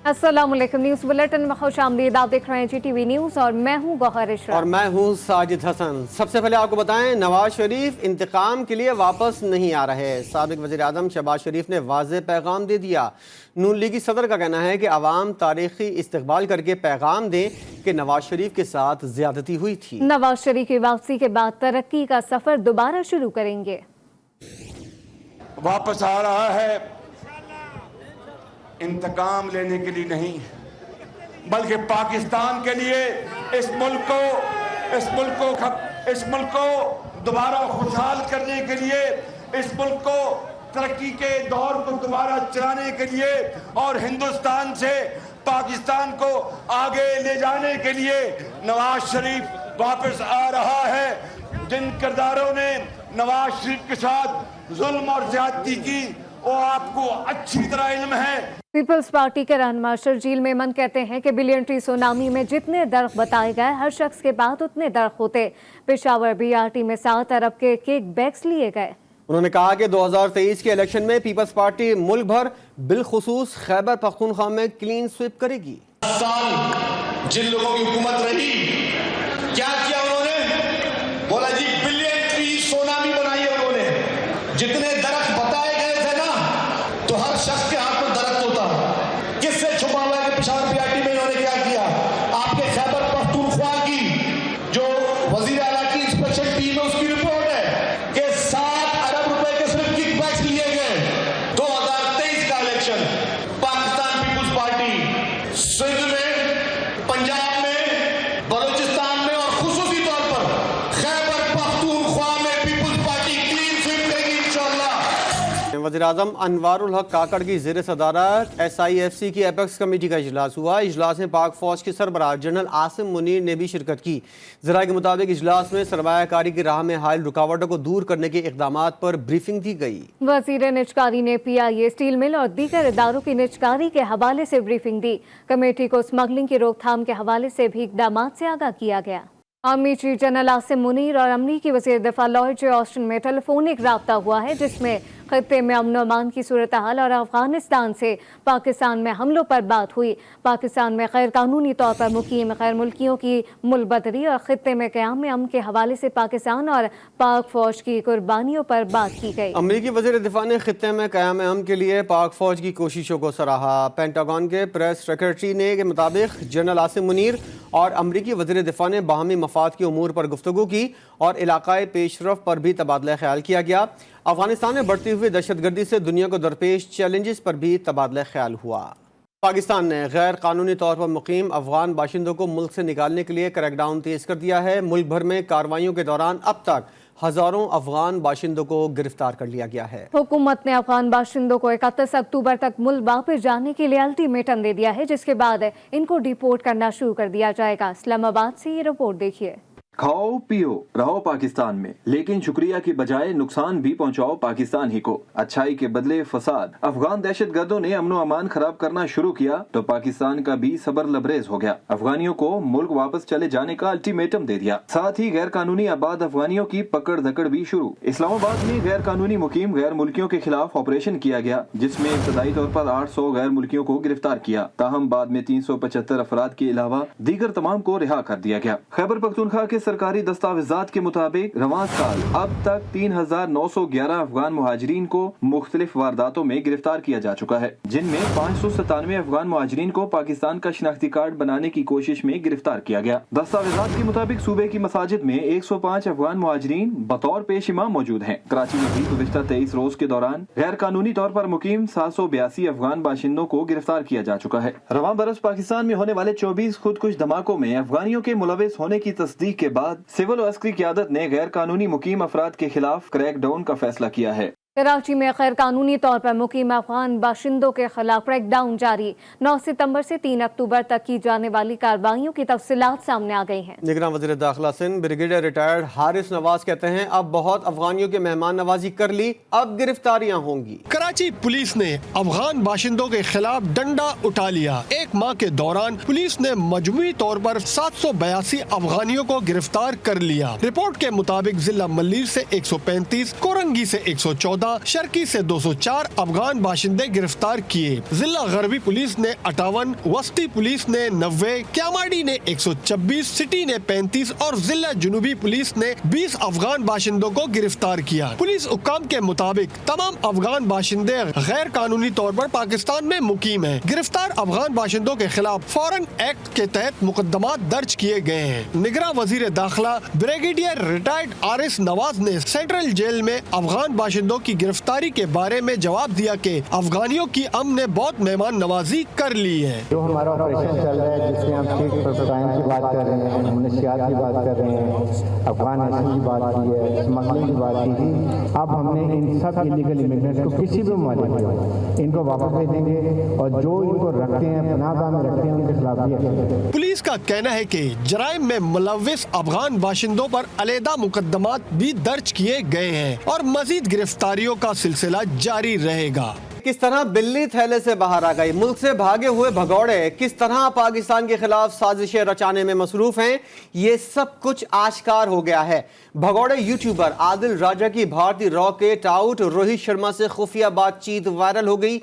अस्सलाम वालेकुम। News bulletin में खुश आमदीद। आप देख रहे हैं GTV न्यूज़ और मैं हूँ गौहर इशरत और मैं हूँ साजिद हसन। सबसे पहले आपको बताएं, नवाज शरीफ इंतकाम के लिए वापस नहीं आ रहे। साबिक वज़ीर आज़म शहबाज शरीफ ने वाज़ेह पैगाम दे दिया। नून लीगी सदर का कहना है कि अवाम तारीखी इस्तकबाल करके पैगाम दें कि नवाज शरीफ के साथ ज्यादती हुई थी। नवाज शरीफ की वापसी के बाद तरक्की का सफर दोबारा शुरू करेंगे। वापस आ रहा है इंतकाम लेने के लिए नहीं, बल्कि पाकिस्तान के लिए, इस मुल्क को दोबारा खुशहाल करने के लिए, इस मुल्क को तरक्की के दौर को दोबारा चलाने के लिए और हिंदुस्तान से पाकिस्तान को आगे ले जाने के लिए नवाज शरीफ वापस आ रहा है। जिन किरदारों ने नवाज शरीफ के साथ जुल्म और ज्यादती की वो आपको अच्छी तरह इल्म है। पीपल्स पार्टी के रहनुमा शर्जील मेमन कहते हैं कि बिलियन ट्री सुनामी में जितने दरख्त बताए गए, हर शख्स के बाद उतने दरख्त होते। पेशावर BRT में 7 अरब के केक बैग्स लिए गए। उन्होंने कहा कि 2023 के इलेक्शन में पीपल्स पार्टी मुल्क भर बिलखुसूस खैबर पख्तूनख्वा में क्लीन स्वीप करेगी। साल जिन लोगों की हुकूमत रही, क्या किया उन्होंने? बोला जी बिलियन ट्री सुनामी बनाई है उन्होंने। जितने दरख्त बताए गए थे ना, तो हर शख्स के हाथ में दरख्त होता। किससे छुपा हुआ है कि पेशावर BRT में इन्होंने क्या किया? आपके खैबर पख्तूनख्वा की जो वजीर आला की इंस्पेक्शन टीम है, उसकी रिपोर्ट है कि 7 अरब रुपए के सिर्फ किकबैक्स लिए गए। 2023 का इलेक्शन पाकिस्तान पीपुल्स पार्टी सिंध में, पंजाब में, बलूचिस्तान में और खुसूसी तौर पर खैबर पख्तूनख्वा में पीपुल्स पार्टी क्लीन स्वीप करेगी इंशाअल्लाह। वज़ीर आज़म अनवारुल हक काकड़ की ज़ेर सदारत SIFC की एपेक्स कमेटी का इजलास हुआ। इजलास में पाक फौज के सरबराह जनरल आसिम मुनीर ने भी शिरकत की। ज़राए के मुताबिक इजलास में सरमायाकारी की राह में हायल रुकावटों को दूर करने के इक़दामात पर ब्रीफिंग दी गई। वज़ीर निजकारी ने PIA, स्टील मिल और दीगर इदारों की निजकारी के हवाले से ब्रीफिंग दी। कमेटी को स्मगलिंग की रोकथाम के हवाले से भी इक़दामात से आगाह किया गया। Army chief general Asim Munir और अमरीकी वज़ीर दिफा लॉयड ऑस्टिन में टेलीफोनिक राब्ता हुआ है, जिसमें खत्ते में अमन अमान की सूरत हाल और अफगानिस्तान से पाकिस्तान में हमलों पर बात हुई। पाकिस्तान में गैर कानूनी तौर पर मुकीम गैर मुल्कियों की मुलबदरी और खत्ते में क़याम अमन के हवाले से पाकिस्तान और पाक फौज की कुर्बानियों पर बात की गई। अमरीकी वज़ीर दिफा ने खत्ते में क़याम अमन के लिए पाक फौज की कोशिशों को सराहा। पेंटागन के प्रेस सेक्रेटरी ने के मुताबिक जनरल आसिम मुनीर और अमरीकी वज़ीर दिफा ने बाहमी मफाद के उमूर पर गुफ्तगू की और इलाकाई पेशरफ पर भी तबादला ख्याल किया गया। अफगानिस्तान में बढ़ती हुई दहशतगर्दी से दुनिया को दरपेश चैलेंजेस पर भी तबादला ख्याल हुआ। पाकिस्तान ने गैर कानूनी तौर पर मुकीम अफगान बाशिंदों को मुल्क से निकालने के लिए क्रैकडाउन तेज कर दिया है। मुल्क भर में कार्रवाइयों के दौरान अब तक हजारों अफगान बाशिंदों को गिरफ्तार कर लिया गया है। हुकूमत ने अफगान बाशिंदों को 31 अक्टूबर तक मुल्क वापस जाने के लिए अल्टीमेटम दे दिया है, जिसके बाद इनको डिपोर्ट करना शुरू कर दिया जाएगा। इस्लामाबाद से ये रिपोर्ट देखिए। खाओ पियो रहो पाकिस्तान में, लेकिन शुक्रिया की बजाय नुकसान भी पहुंचाओ पाकिस्तान ही को। अच्छाई के बदले फसाद। अफगान दहशतगर्दों ने अमनो अमान खराब करना शुरू किया तो पाकिस्तान का भी सबर लबरेज हो गया। अफगानियों को मुल्क वापस चले जाने का अल्टीमेटम दे दिया। साथ ही गैर कानूनी आबाद अफगानियों की पकड़ दकड़ भी शुरू। इस्लामाबाद में गैर कानूनी मुकीम गैर मुल्कियों के खिलाफ ऑपरेशन किया गया, जिसमें इब्तदाई तौर पर 800 गैर मुल्कियों को गिरफ्तार किया। ताहम बाद में 375 अफराद के अलावा दीगर तमाम को रिहा कर दिया गया। खैबर पख्तूनख्वा के सरकारी दस्तावेजात के मुताबिक रवां साल अब तक 3911 अफगान मुहाजिरीन को मुख्तलिफ वारदातों में गिरफ्तार किया जा चुका है, जिनमें 597 अफगान मुहाजिरीन को पाकिस्तान का शिनाख्ती कार्ड बनाने की कोशिश में गिरफ्तार किया गया। दस्तावेजात के मुताबिक सूबे की मसाजिद में 105 अफगान मुहाजिरीन बतौर पेश इमाम मौजूद हैं। कराची में भी गुज़िश्ता 23 रोज के दौरान गैर कानूनी तौर पर मुकीम 782 अफगान बाशिंदों को गिरफ्तार किया जा चुका है। रवां बरस पाकिस्तान में होने वाले 24 खुदकुश धमाकों में अफगानियों के मुलविस होने की तस्दीक के बाद सिविल और अस्करी क़यादत ने गैर कानूनी मुकीम अफराद के खिलाफ क्रैकडाउन का फैसला किया है। कराची में गैर कानूनी तौर पर मुकीम अफगान बाशिंदों के खिलाफ क्रैकडाउन जारी। 9 सितंबर से 3 अक्टूबर तक की जाने वाली कार्रवाइयों की तफसीलात सामने आ गई हैं। निगरान वज़ीर दाखिला सिंध ब्रिगेडियर रिटायर्ड हारिस नवाज कहते हैं, अब बहुत अफगानियों के मेहमान नवाजी कर ली, अब गिरफ्तारियां होंगी। कराची पुलिस ने अफगान बाशिंदों के खिलाफ डंडा उठा लिया। एक एक माह के दौरान पुलिस ने मजमूई तौर पर 782 अफगानियों को गिरफ्तार कर लिया। रिपोर्ट के मुताबिक जिला मल्लीर से 135, कोरंगी से 114, शर्की से 204 अफगान बाशिंदे गिरफ्तार किए। जिला गरबी पुलिस ने 58, वस्ती पुलिस ने 90, क्यामाडी ने 126, सिटी ने 35 और जिला जुनूबी पुलिस ने 20 अफगान बाशिंदों को गिरफ्तार किया। पुलिस हुक्काम के मुताबिक तमाम अफगान बाशिंदे गैर कानूनी तौर पर पाकिस्तान में मुकीम हैं। गिरफ्तार अफगान बाशिंदों के खिलाफ फॉरेन एक्ट के तहत मुकदमात दर्ज किए गए हैं। निगरां वजीर दाखिला ब्रिगेडियर रिटायर्ड आरिस नवाज ने सेंट्रल जेल में अफगान बाशिंदों की गिरफ्तारी के बारे में जवाब दिया कि अफगानियों की अमन ने बहुत मेहमान नवाजी कर ली है। जो हमारा ऑपरेशन चल रहा है जिसमें हम चेक प्रोफाइल की बात कर रहे हैं, मुनशियात की बात कर रहे हैं, अफगान नेशन की बात की है, स्मगलिंग की बात की थी। अब हमने इन सब इलीगल इमिग्रेंट्स को किसी भी ममालिक में इनको वापस भेजेंगे और जो इनको रखते हैं पनाहगाह में रखते हैं उनके खिलाफ भी। पुलिस का कहना है कि जराइम में मुलव्विस अफगान बाशिंदों पर अलहदा मुकदमात भी दर्ज किए गए हैं और मजीद गिरफ्तारियों का सिलसिला जारी रहेगा। किस तरह बिल्ली थैले से बाहर आ गई, मुल्क से भागे हुए भगौड़े किस तरह पाकिस्तान के खिलाफ साजिशें रचाने में मसरूफ हैं, ये सब कुछ आश्कार हो गया है। भगौड़े यूट्यूबर आदिल राजा की भारतीय रॉ के टाउट रोहित शर्मा से खुफिया बातचीत वायरल हो गई।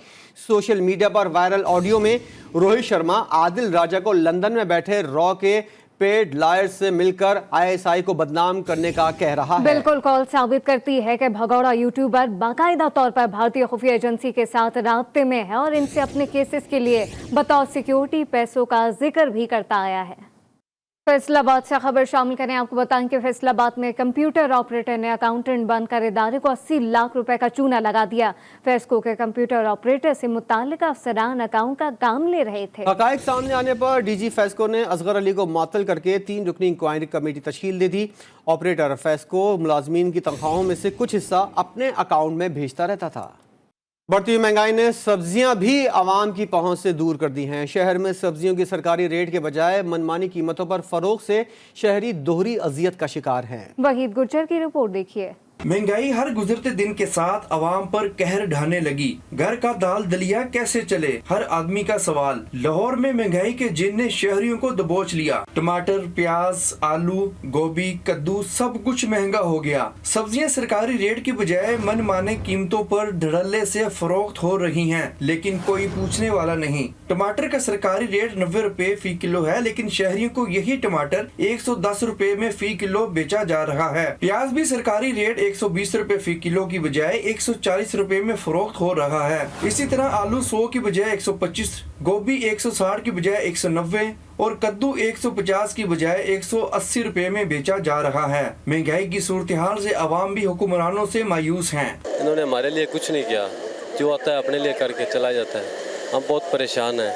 सोशल मीडिया पर वायरल ऑडियो में रोहित शर्मा आदिल राजा को लंदन में बैठे रॉ के पेड लायर्स से मिलकर आईएसआई को बदनाम करने का कह रहा है। बिल्कुल कॉल साबित करती है कि भगौड़ा यूट्यूबर बाकायदा तौर पर भारतीय खुफिया एजेंसी के साथ राब्ते में है और इनसे अपने केसेस के लिए बतौर सिक्योरिटी पैसों का जिक्र भी करता आया है। फैसलाबाद से खबर शामिल करें। आपको बताएं कि फैसलाबाद में कंप्यूटर ऑपरेटर ने अकाउंटेंट बनकर इदारे को 80 लाख रुपए का चूना लगा दिया। फेस्को के कंप्यूटर ऑपरेटर से मुताल्लिक अफसरान अकाउंट का काम ले रहे थे। हकायक सामने आने पर डीजी फेस्को ने असगर अली को मुअत्तल करके 3 रुकनी इंक्वायरी कमेटी तश्कील दे दी। ऑपरेटर फेस्को मुलाजमीन की तनख्वाहों में से कुछ हिस्सा अपने अकाउंट में भेजता रहता था। बढ़ती हुई महंगाई ने सब्जियां भी आवाम की पहुंच से दूर कर दी हैं। शहर में सब्जियों की सरकारी रेट के बजाय मनमानी कीमतों पर फरोख्त से शहरी दोहरी अजियत का शिकार हैं। वहीद गुज्जर की रिपोर्ट देखिए। महंगाई हर गुजरते दिन के साथ आवाम पर कहर ढाने लगी। घर का दाल दलिया कैसे चले, हर आदमी का सवाल। लाहौर में महंगाई के जिन ने शहरियों को दबोच लिया। टमाटर, प्याज, आलू, गोभी, कद्दू सब कुछ महंगा हो गया। सब्जियां सरकारी रेट की बजाय मनमाने कीमतों पर धड़ल्ले से फरोख्त हो रही हैं, लेकिन कोई पूछने वाला नहीं। टमाटर का सरकारी रेट 90 रुपए फी किलो है, लेकिन शहरियों को यही टमाटर 110 रुपए में फी किलो बेचा जा रहा है। प्याज भी सरकारी रेट 120 रुपए फी किलो की बजाय 140 रुपए में फरोख्त हो रहा है। इसी तरह आलू 100 की बजाय 125, गोभी 160 की बजाय 190 और कद्दू 150 की बजाय 180 रुपए में बेचा जा रहा है। महंगाई की सूरत-ए-हाल से अवाम भी हुक्मरानों से मायूस हैं। इन्होंने हमारे लिए कुछ नहीं किया, जो आता है अपने लिए करके चला जाता है। हम बहुत परेशान हैं,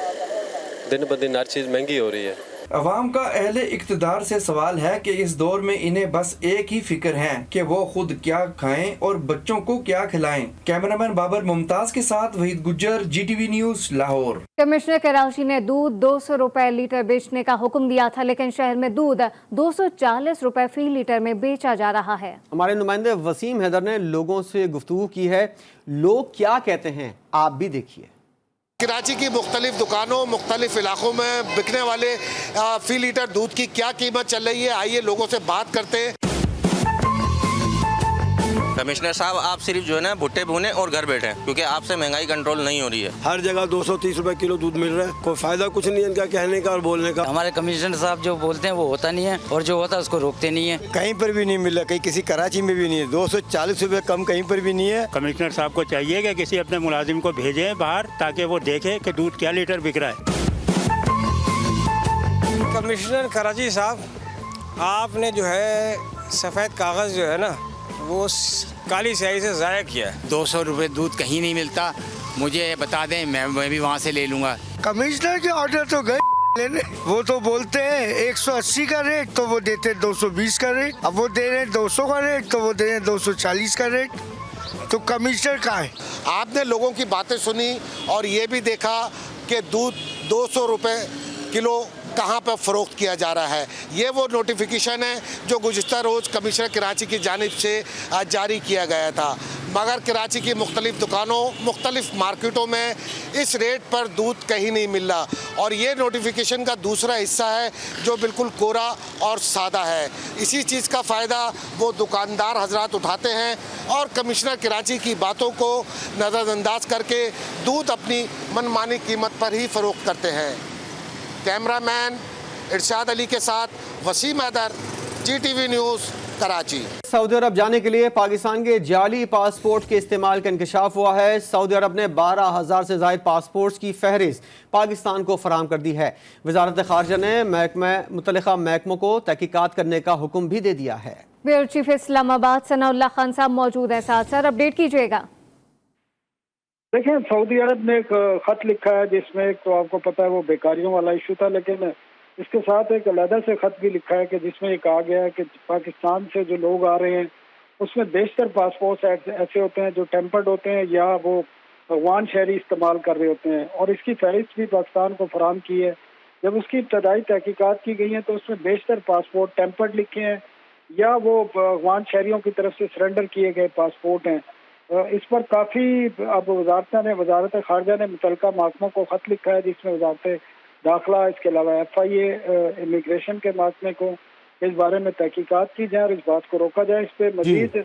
दिन ब दिन हर चीज़ महंगी हो रही है। अवाम का अहले इक़्तिदार से सवाल है कि इस दौर में इन्हें बस एक ही फिक्र है कि वो खुद क्या खाएं और बच्चों को क्या खिलाएं। कैमरामैन बाबर मुमताज के साथ Waheed Gujjar, GTV news, Lahore. Commissioner Karachi ने दूध 200 रुपए लीटर बेचने का हुक्म दिया था, लेकिन शहर में दूध 240 रुपए फी लीटर में बेचा जा रहा है। हमारे नुमाइंदे वसीम हैदर ने लोगों से गुफ्तगू की है, लोग क्या कहते हैं आप भी देखिए। कराची की मुख्तलिफ दुकानों, मुख्तलिफ इलाकों में बिकने वाले फी लीटर दूध की क्या कीमत चल रही है, आइए लोगों से बात करते हैं। कमिश्नर साहब, आप सिर्फ जो है ना भुट्टे भूने और घर बैठे, क्योंकि आपसे महंगाई कंट्रोल नहीं हो रही है। हर जगह 230 रुपए किलो दूध मिल रहा है, कोई फायदा कुछ नहीं है इनका कहने का और बोलने का। हमारे कमिश्नर साहब जो बोलते हैं वो होता नहीं है, और जो होता है उसको रोकते नहीं है। कहीं पर भी नहीं मिल रहा, कहीं किसी कराची में भी नहीं है। 240 रुपए कम कहीं पर भी नहीं है। कमिश्नर साहब को चाहिए कि किसी अपने मुलाजिम को भेजें बाहर, ताकि वो देखे कि दूध क्या लीटर बिक रहा है। कमिश्नर कराची साहब, आपने जो है सफ़ेद कागज़ जो है ना वो काली स्याही से ज़ाया किया है। 200 रुपये दूध कहीं नहीं मिलता, मुझे बता दें, मैं भी वहाँ से ले लूँगा। कमिश्नर के ऑर्डर तो गए लेने, वो तो बोलते हैं 180 का रेट तो वो देते 220 का रेट, अब वो दे रहे 200 का रेट तो वो दे रहे 240 का रेट। तो कमिश्नर कहाँ है? आपने लोगों की बातें सुनी और ये भी देखा कि दूध 200 रुपए किलो कहाँ पर फ़रोख्त किया जा रहा है। ये वो नोटिफिकेशन है जो गुज़िश्ता रोज़ कमिश्नर कराची की जानिब से जारी किया गया था। मगर कराची की मुख्तलिफ दुकानों मुख्तलिफ मार्केटों में इस रेट पर दूध कहीं नहीं मिल रहा, और ये नोटिफिकेशन का दूसरा हिस्सा है जो बिल्कुल कोरा और सादा है। इसी चीज़ का फ़ायदा वो दुकानदार हजरात उठाते हैं और कमिश्नर कराची की बातों को नज़रअंदाज करके दूध अपनी मनमानी कीमत पर ही फ़रोख्त करते हैं। कैमरामैन इरशाद अली के साथ वसीम हैदर, GTV न्यूज़, कराची। सऊदी अरब जाने के लिए पाकिस्तान के जाली पासपोर्ट के इस्तेमाल का इंकशाफ हुआ है। सऊदी अरब ने 12,000 से ज़ायद पासपोर्ट्स की फहरिस्त पाकिस्तान को फराहम कर दी है। वजारत खारजा ने मुतल्लिका महकमों को तहकीकात करने का हुक्म भी दे दिया है। ब्यूरो चीफ इस्लामाबाद सनाउल्लाह खान साहब मौजूद हैं साथ। सर, अपडेट कीजिएगा। देखिए, सऊदी अरब ने एक खत लिखा है जिसमें एक तो आपको पता है वो बेकारियों वाला इशू था, लेकिन इसके साथ एक अलहदा से खत भी लिखा है कि जिसमें ये कहा गया है कि पाकिस्तान से जो लोग आ रहे हैं उसमें बेशतर पासपोर्ट ऐसे होते हैं जो टेम्पर्ड होते हैं या वो अफगान शहरी इस्तेमाल कर रहे होते हैं, और इसकी फहरिस्त भी पाकिस्तान को फराहम की है। जब उसकी इब्तदाई तहकीकात की गई है तो उसमें बेशतर पासपोर्ट टेम्पर्ड लिखे हैं या वो अफगान शहरियों की तरफ से सरेंडर किए गए पासपोर्ट हैं। इस पर काफ़ी अब वजारत खारजा ने मुतल्लिका महकमों को खत लिखा है जिसमें वजारत दाखिला, इसके अलावा FIA, इमिग्रेशन के महकमे को इस बारे में तहकीकात की जाए और इस बात को रोका जाए। इस पर मजीद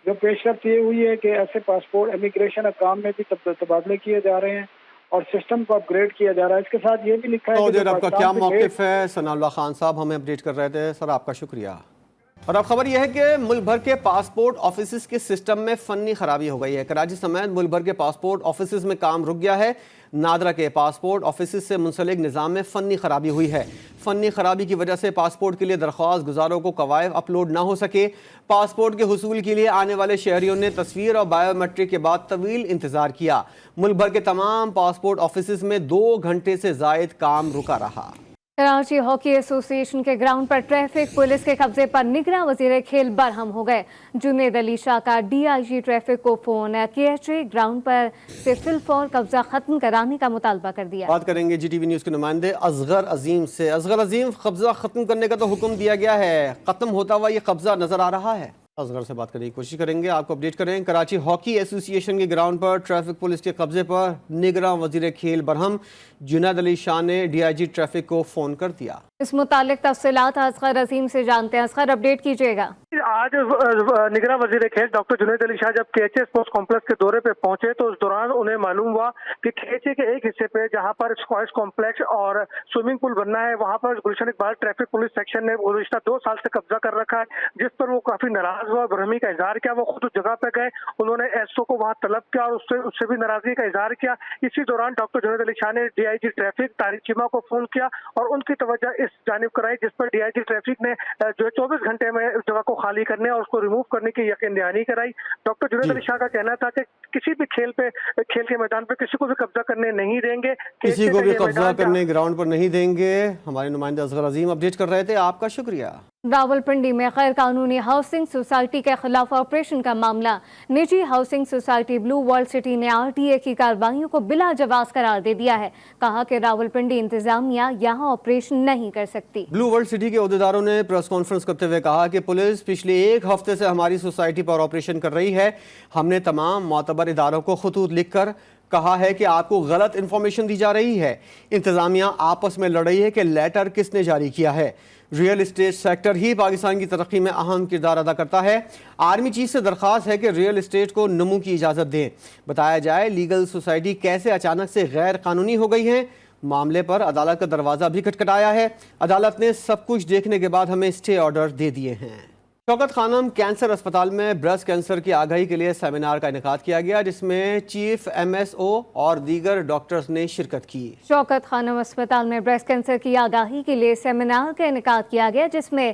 जो पेशरफ्त ये हुई है कि ऐसे पासपोर्ट इमिग्रेशन काम में भी तबादले किए जा रहे हैं और सिस्टम को अपग्रेड किया जा रहा है। इसके साथ ये भी लिखा है कि आपका क्या मौक़िफ़ है? सनाउल्लाह खान साहब हमें अपडेट कर रहे थे, सर आपका शुक्रिया। और अब खबर यह है कि मुल्क भर के पासपोर्ट ऑफिस के सिस्टम में फ़नी खराबी हो गई है। कराची समेत मुल्क भर के पासपोर्ट ऑफिस में काम रुक गया है। नादरा के पासपोर्ट ऑफिस से मुंसलिक निज़ाम में फ़नी खराबी हुई है। फ़नी खराबी की वजह से पासपोर्ट के लिए दरख्वास्त गुजारों को कवायद अपलोड ना हो सके। पासपोर्ट के हुसूल के लिए आने वाले शहरियों ने तस्वीर और बायोमेट्रिक के बाद तवील इंतज़ार किया। मुल्क भर के तमाम पासपोर्ट ऑफिस में 2 घंटे से ज़ायद काम रुका रहा। कराची हॉकी एसोसिएशन के ग्राउंड पर ट्रैफिक पुलिस के कब्जे पर निगरां वज़ीर खेल बरहम हो गए। जुनेद अली शाह का DIG ट्रैफिक को फोन KHA ग्राउंड पर से फिलफौर कब्जा खत्म कराने का मुतालबा कर दिया। बात करेंगे GTV न्यूज़ के नुमाइंदे असगर अजीम से। असगर अजीम, कब्जा खत्म करने का तो हुक्म दिया गया है, खत्म होता हुआ ये कब्जा नजर आ रहा है? असगर से बात करने की कोशिश करेंगे, आपको अपडेट करें। कराची हॉकी एसोसिएशन के ग्राउंड पर ट्रैफिक पुलिस के कब्जे पर निगरां वजीर खेल बरहम जुनैद अली शाह ने DIG ट्रैफिक को फोन कर दिया। इस मुतालिक तफसीलात असगर अजीम से जानते हैं। असगर, अपडेट कीजिएगा। आज निगरां वजीर खेल डॉक्टर जुनैद अली शाह जब KHA स्पोर्ट्स कॉम्प्लेक्स के दौरे पे पहुंचे तो उस दौरान उन्हें मालूम हुआ कि KHA के एक हिस्से पे जहां पर स्क्वाश कॉम्प्लेक्स और स्विमिंग पूल बनना है वहां पर गुलशन इकबाल ट्रैफिक पुलिस सेक्शन ने गुज़िश्ता 2 साल से कब्जा कर रखा है, जिस पर वो काफी नाराज हुआ, बरहमी का इजहार किया। वो खुद उस जगह पे गए, उन्होंने SO को वहां तलब किया और उससे भी नाराजगी का इजहार किया। इसी दौरान डॉक्टर जुनैद अली शाह ने DIG ट्रैफिक तारिक चीमा को फोन किया और उनकी तवज्जो इस जानिब कराई, जिस पर DIG ट्रैफिक ने जो 24 घंटे में इस जगह को खाली करने और उसको रिमूव करने की यकीन दहानी कराई। डॉक्टर जुनैद अली शाह का कहना था कि किसी भी खेल के मैदान पे किसी को भी कब्जा करने नहीं देंगे, किसी को भी कब्जा करने ग्राउंड पर नहीं देंगे। हमारे नुमाइंदे असगर अजीम अपडेट कर रहे थे, आपका शुक्रिया। रावलपिंडी में गैर कानूनी हाउसिंग सोसाइटी के खिलाफ ऑपरेशन का मामला। निजी housing society blue world city ने RTA की कार्रवाइयों को बिला जवाज करार दे दिया है। कहा कि रावलपिंडी इंतजामिया यहाँ ऑपरेशन नहीं कर सकती। ब्लू वर्ल्ड सिटी के अहदेदारों ने प्रेस कॉन्फ्रेंस करते हुए कहा कि पुलिस पिछले 1 हफ्ते से हमारी सोसाइटी पर ऑपरेशन कर रही है। हमने तमाम मोतबर इदारों को खतूत लिख कर कहा है कि आपको गलत इंफॉर्मेशन दी जा रही है। इंतजामिया आपस में लड़ रही है कि लेटर किसने जारी किया है। रियल इस्टेट सेक्टर ही पाकिस्तान की तरक्की में अहम किरदार अदा करता है। आर्मी चीफ से दरख्वास्त है कि रियल इस्टेट को नमू की इजाज़त दें। बताया जाए लीगल सोसाइटी कैसे अचानक से गैर कानूनी हो गई है। मामले पर अदालत का दरवाज़ा भी खटखटाया है। अदालत ने सब कुछ देखने के बाद हमें स्टे ऑर्डर दे दिए हैं। शौकत खानम कैंसर अस्पताल में ब्रेस्ट कैंसर की आगाही के लिए सेमिनार का इनेकाद किया गया, जिसमें चीफ MSO और दीगर डॉक्टर्स ने शिरकत की। शौकत खानम अस्पताल में ब्रेस्ट कैंसर की आगाही के लिए सेमिनार का इनेकाद किया गया, जिसमें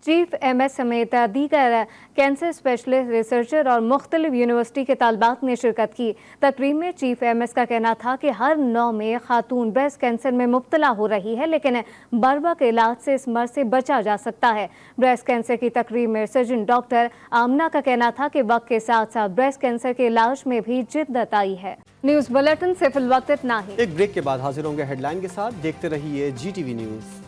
चीफ MS समेत दीगर कैंसर स्पेशलिस्ट, रिसर्चर और मुख्तलिफ यूनिवर्सिटी के तालबात ने शिरकत की। तकरीब में चीफ MS का कहना था कि हर 9 में खातून ब्रेस्ट कैंसर में मुब्तला हो रही है, लेकिन बरवक्त इलाज से इस मर्ज से बचा जा सकता है। ब्रेस्ट कैंसर की तकरीब में सर्जन डॉक्टर आमना का कहना था कि वक्त के साथ साथ ब्रेस्ट कैंसर के इलाज में भी जिद्दत आई है। न्यूज़ बुलेटिन से फिलवक्त इतना ही। एक ब्रेक के बाद हाजिर होंगे हेडलाइन के साथ। देखते रहिए GTV न्यूज़।